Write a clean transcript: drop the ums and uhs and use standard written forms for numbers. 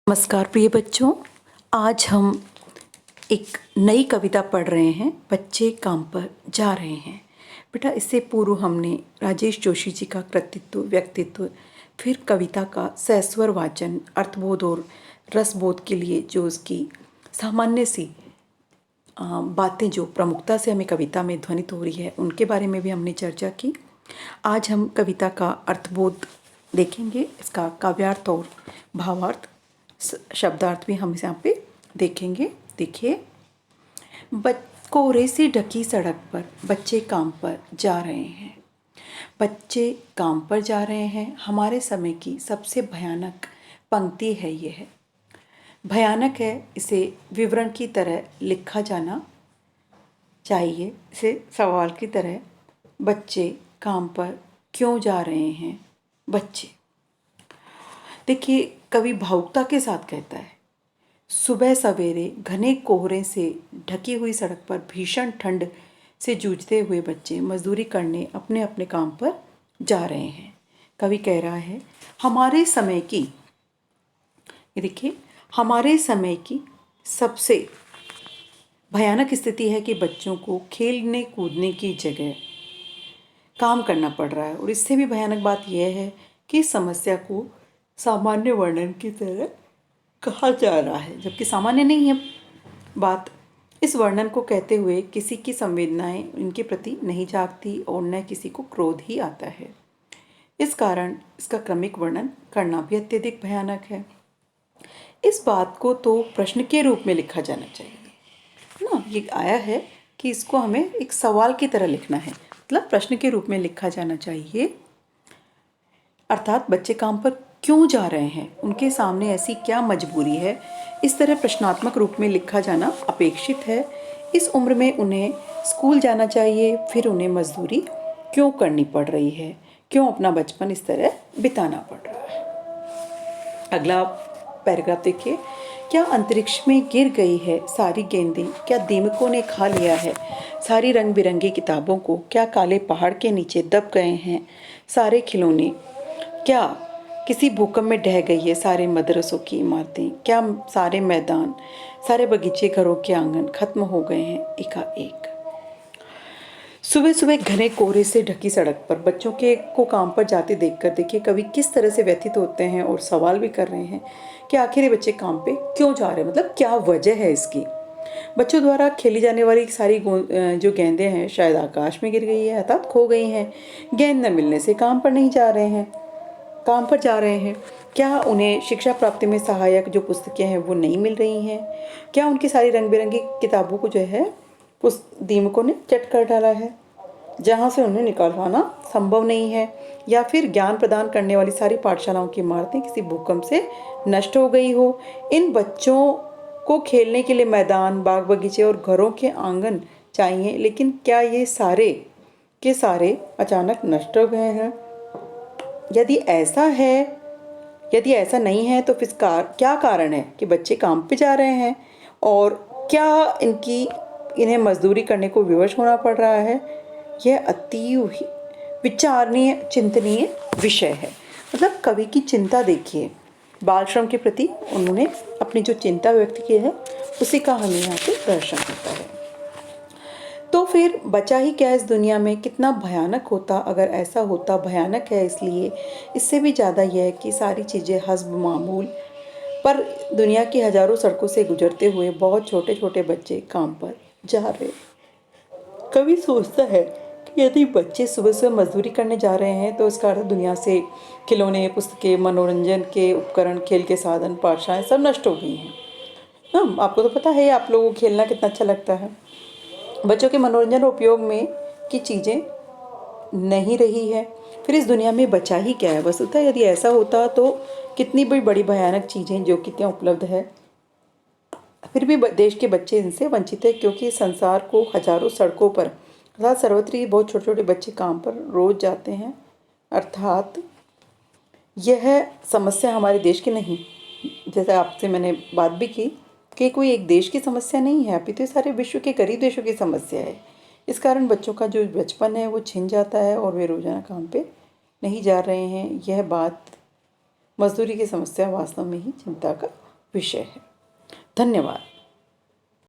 नमस्कार प्रिय बच्चों। आज हम एक नई कविता पढ़ रहे हैं। बच्चे काम पर जा रहे हैं। बेटा, इससे पूर्व हमने राजेश जोशी जी का कृतित्व, व्यक्तित्व, फिर कविता का सहस्वर वाचन, अर्थबोध और रसबोध के लिए जो उसकी सामान्य सी बातें जो प्रमुखता से हमें कविता में ध्वनित हो रही है उनके बारे में भी हमने चर्चा की। आज हम कविता का अर्थबोध देखेंगे, इसका काव्यार्थ और भावार्थ, शब्दार्थ भी हम यहाँ पे देखेंगे। देखिए, कोहरे से ढकी सड़क पर बच्चे काम पर जा रहे हैं। बच्चे काम पर जा रहे हैं हमारे समय की सबसे भयानक पंक्ति है। यह भयानक है, इसे विवरण की तरह लिखा जाना चाहिए, इसे सवाल की तरह। बच्चे काम पर क्यों जा रहे हैं? बच्चे, देखिए, कवि भावुकता के साथ कहता है, सुबह सवेरे घने कोहरे से ढकी हुई सड़क पर भीषण ठंड से जूझते हुए बच्चे मजदूरी करने अपने अपने काम पर जा रहे हैं। कवि कह रहा है हमारे समय की, ये देखिए, हमारे समय की सबसे भयानक स्थिति है कि बच्चों को खेलने कूदने की जगह काम करना पड़ रहा है। और इससे भी भयानक बात यह है कि समस्या को सामान्य वर्णन की तरह कहा जा रहा है, जबकि सामान्य नहीं है बात। इस वर्णन को कहते हुए किसी की संवेदनाएं इनके प्रति नहीं जागती और न किसी को क्रोध ही आता है। इस कारण इसका क्रमिक वर्णन करना भी अत्यधिक भयानक है। इस बात को तो प्रश्न के रूप में लिखा जाना चाहिए ना। ये आया है कि इसको हमें एक सवाल की तरह लिखना है, मतलब प्रश्न के रूप में लिखा जाना चाहिए। अर्थात बच्चे काम पर क्यों जा रहे हैं, उनके सामने ऐसी क्या मजबूरी है, इस तरह प्रश्नात्मक रूप में लिखा जाना अपेक्षित है। इस उम्र में उन्हें स्कूल जाना चाहिए, फिर उन्हें मजदूरी क्यों करनी पड़ रही है, क्यों अपना बचपन इस तरह बिताना पड़ रहा है। अगला पैराग्राफ देखिए, क्या अंतरिक्ष में गिर गई है सारी गेंदें, क्या दीमकों ने खा लिया है सारी रंग बिरंगी किताबों को, क्या काले पहाड़ के नीचे दब गए हैं सारे खिलौने, क्या किसी भूकंप में ढह गई है सारे मदरसों की इमारतें, क्या सारे मैदान, सारे बगीचे, घरों के आंगन खत्म हो गए हैं एकाएक। सुबह सुबह घने कोहरे से ढकी सड़क पर बच्चों को काम पर जाते देखकर देखिए कवि किस तरह से व्यथित होते हैं और सवाल भी कर रहे हैं कि आखिर ये बच्चे काम पे क्यों जा रहे हैं, मतलब क्या वजह है इसकी। बच्चों द्वारा खेली जाने वाली सारी जो गेंदें हैं शायद आकाश में गिर गई है, अर्थात खो गई हैं। गेंद न मिलने से काम पर नहीं जा रहे हैं, काम पर जा रहे हैं। क्या उन्हें शिक्षा प्राप्ति में सहायक जो पुस्तकें हैं वो नहीं मिल रही हैं? क्या उनकी सारी रंग बिरंगी किताबों को जो है उस दीमकों ने चट कर डाला है, जहाँ से उन्हें निकालवाना संभव नहीं है? या फिर ज्ञान प्रदान करने वाली सारी पाठशालाओं की इमारतें किसी भूकंप से नष्ट हो गई हो? इन बच्चों को खेलने के लिए मैदान, बाग बगीचे और घरों के आंगन चाहिए, लेकिन क्या ये सारे के सारे अचानक नष्ट हो गए हैं? यदि ऐसा है, यदि ऐसा नहीं है तो फिर क्या कारण है कि बच्चे काम पे जा रहे हैं, और क्या इन्हें मजदूरी करने को विवश होना पड़ रहा है? यह अति विचारणीय, चिंतनीय विषय है। मतलब कवि की चिंता देखिए, बाल श्रम के प्रति उन्होंने अपनी जो चिंता व्यक्त की है उसी का हमें यहाँ पे दर्शन होता है। तो फिर बचा ही क्या इस दुनिया में, कितना भयानक होता अगर ऐसा होता। भयानक है इसलिए, इससे भी ज़्यादा यह है कि सारी चीज़ें हस्ब मामूल, पर दुनिया की हजारों सड़कों से गुजरते हुए बहुत छोटे छोटे बच्चे काम पर जा रहे। कवि सोचता है कि यदि बच्चे सुबह सुबह मजदूरी करने जा रहे हैं तो इसका अर्थ दुनिया से खिलौने, पुस्तकें, मनोरंजन के उपकरण, खेल के साधन, पाठशालाएँ सब नष्ट हो गई हैं। हाँ, आपको तो पता है आप लोगों को खेलना कितना अच्छा लगता है। बच्चों के मनोरंजन और उपयोग में की चीज़ें नहीं रही है, फिर इस दुनिया में बचा ही क्या है। वस्तुतः यदि ऐसा होता तो कितनी बड़ी भयानक चीज़ें जो कि क्या उपलब्ध है, फिर भी देश के बच्चे इनसे वंचित है, क्योंकि संसार को हजारों सड़कों पर अर्थात सर्वत्र बहुत छोटे छोटे बच्चे काम पर रोज जाते हैं। अर्थात यह समस्या हमारे देश की नहीं, जैसे आपसे मैंने बात भी की कि कोई एक देश की समस्या नहीं है, अभी तो सारे विश्व के कई देशों की समस्या है। इस कारण बच्चों का जो बचपन है वो छिन जाता है और वे रोजाना काम पे नहीं जा रहे हैं। यह बात, मजदूरी की समस्या वास्तव में ही चिंता का विषय है। धन्यवाद।